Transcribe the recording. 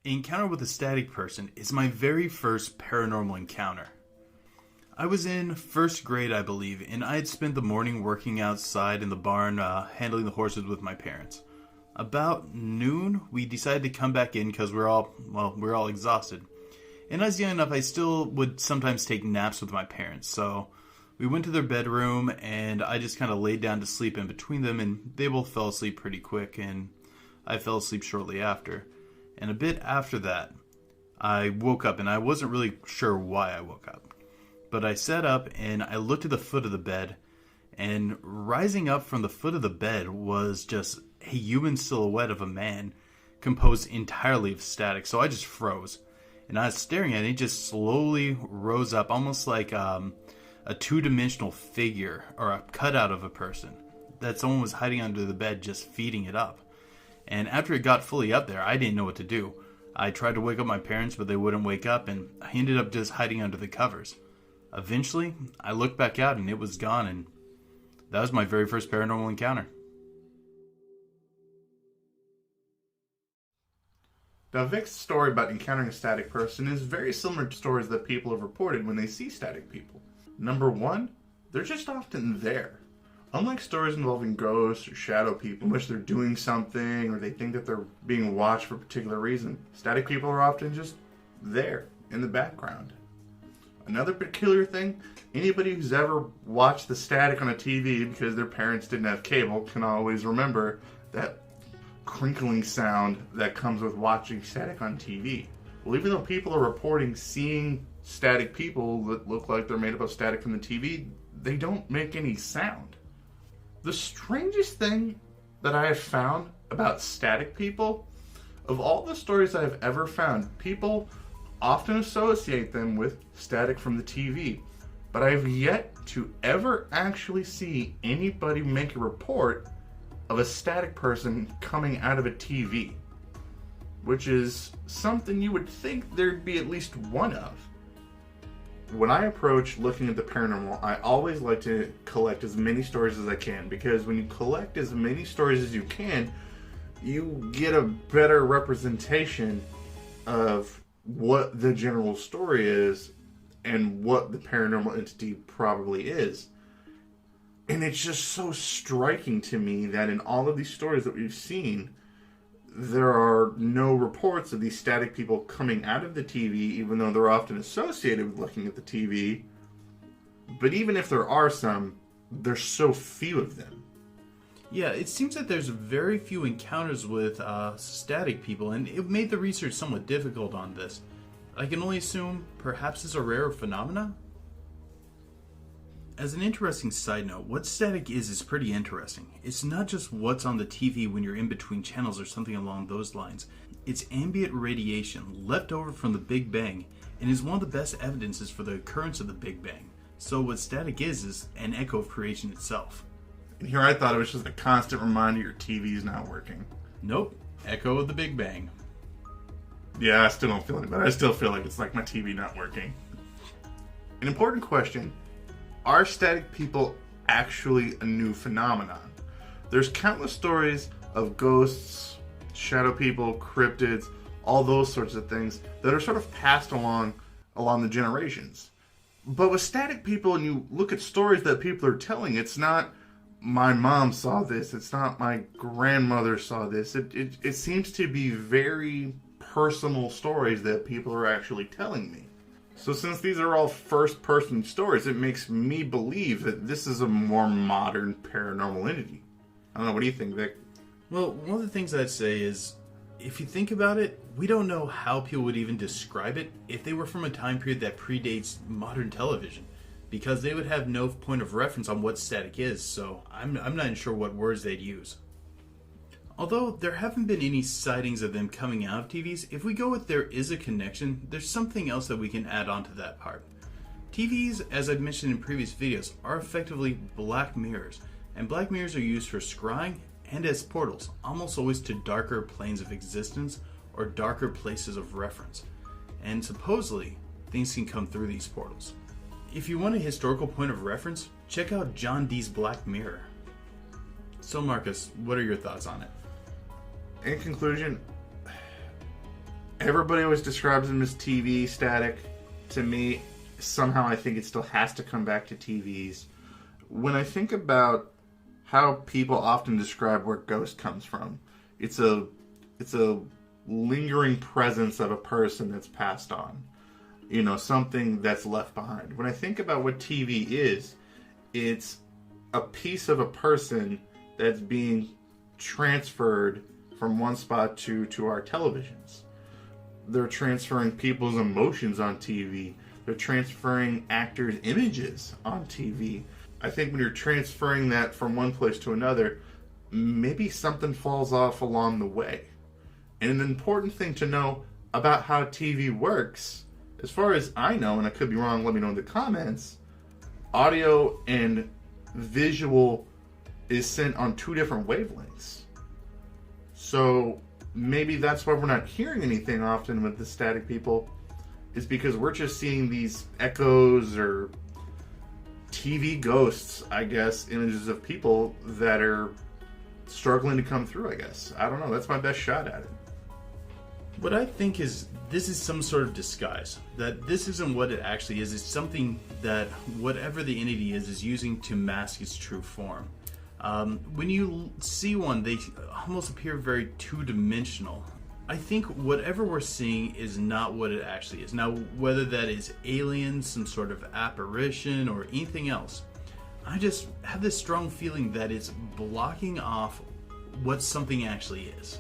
Encounter with a Static Person is my very first paranormal encounter. I was in first grade, I believe, and I had spent the morning working outside in the barn, handling the horses with my parents. About noon, we decided to come back in because we're all exhausted. And I was young enough, I still would sometimes take naps with my parents, so we went to their bedroom, and I just kind of laid down to sleep in between them, and they both fell asleep pretty quick, and I fell asleep shortly after. And a bit after that, I woke up, and I wasn't really sure why I woke up. But I sat up, and I looked at the foot of the bed, and rising up from the foot of the bed was just a human silhouette of a man composed entirely of static. So I just froze. And I was staring at it, and it just slowly rose up, almost like a two-dimensional figure, or a cutout of a person, that someone was hiding under the bed just feeding it up. And after it got fully up there, I didn't know what to do. I tried to wake up my parents, but they wouldn't wake up, and I ended up just hiding under the covers. Eventually, I looked back out, and it was gone, and that was my very first paranormal encounter. Now, Vic's story about encountering a static person is very similar to stories that people have reported when they see static people. Number one, they're just often there. Unlike stories involving ghosts or shadow people in which they're doing something or they think that they're being watched for a particular reason, static people are often just there in the background. Another peculiar thing, anybody who's ever watched the static on a TV because their parents didn't have cable can always remember that crinkling sound that comes with watching static on TV. Well, even though people are reporting seeing static people that look like they're made up of static from the TV, they don't make any sound. The strangest thing that I have found about static people, of all the stories I have ever found, people often associate them with static from the TV. But I have yet to ever actually see anybody make a report of a static person coming out of a TV, which is something you would think there'd be at least one of. When I approach looking at the paranormal, I always like to collect as many stories as I can, because when you collect as many stories as you can, you get a better representation of what the general story is and what the paranormal entity probably is. And it's just so striking to me that in all of these stories that we've seen, there are no reports of these static people coming out of the TV, even though they're often associated with looking at the TV. But even if there are some, there's so few of them. Yeah, it seems that there's very few encounters with static people, and it made the research somewhat difficult on this. I can only assume perhaps it's a rare phenomena? As an interesting side note, what static is pretty interesting. It's not just what's on the TV when you're in between channels or something along those lines. It's ambient radiation left over from the Big Bang, and is one of the best evidences for the occurrence of the Big Bang. So what static is an echo of creation itself. And here I thought it was just a constant reminder your TV is not working. Nope, echo of the Big Bang. Yeah, I still don't feel any better. I still feel like it's like my TV not working. An important question: are static people actually a new phenomenon? There's countless stories of ghosts, shadow people, cryptids, all those sorts of things that are sort of passed along the generations. But with static people, and you look at stories that people are telling, it's not my mom saw this, it's not my grandmother saw this. It seems to be very personal stories that people are actually telling me. So since these are all first-person stories, it makes me believe that this is a more modern paranormal entity. I don't know, what do you think, Vic? Well, one of the things I'd say is, if you think about it, we don't know how people would even describe it if they were from a time period that predates modern television, because they would have no point of reference on what static is, so I'm not sure what words they'd use. Although there haven't been any sightings of them coming out of TVs, if we go with there is a connection, there's something else that we can add on to that part. TVs, as I've mentioned in previous videos, are effectively black mirrors, and black mirrors are used for scrying and as portals, almost always to darker planes of existence or darker places of reference. And supposedly, things can come through these portals. If you want a historical point of reference, check out John Dee's Black Mirror. So Marcus, what are your thoughts on it? In conclusion, Everybody always describes them as TV static. To me, somehow I think it still has to come back to TVs. When I think about how people often describe where ghost comes from, it's a lingering presence of a person that's passed on. You know, something that's left behind. When I think about what TV is, it's a piece of a person that's being transferred from one spot to our televisions. They're transferring people's emotions on TV. They're transferring actors' images on TV. I think when you're transferring that from one place to another, maybe something falls off along the way. And an important thing to know about how TV works, as far as I know, and I could be wrong, let me know in the comments, audio and visual is sent on 2 different wavelengths. So maybe that's why we're not hearing anything often with the static people, is because we're just seeing these echoes or TV ghosts, I guess, images of people that are struggling to come through, I guess. I don't know. That's my best shot at it. What I think is this is some sort of disguise. That this isn't what it actually is. It's something that whatever the entity is using to mask its true form. When you see one, they almost appear very two-dimensional. I think whatever we're seeing is not what it actually is. Now, whether that is aliens, some sort of apparition, or anything else, I just have this strong feeling that it's blocking off what something actually is.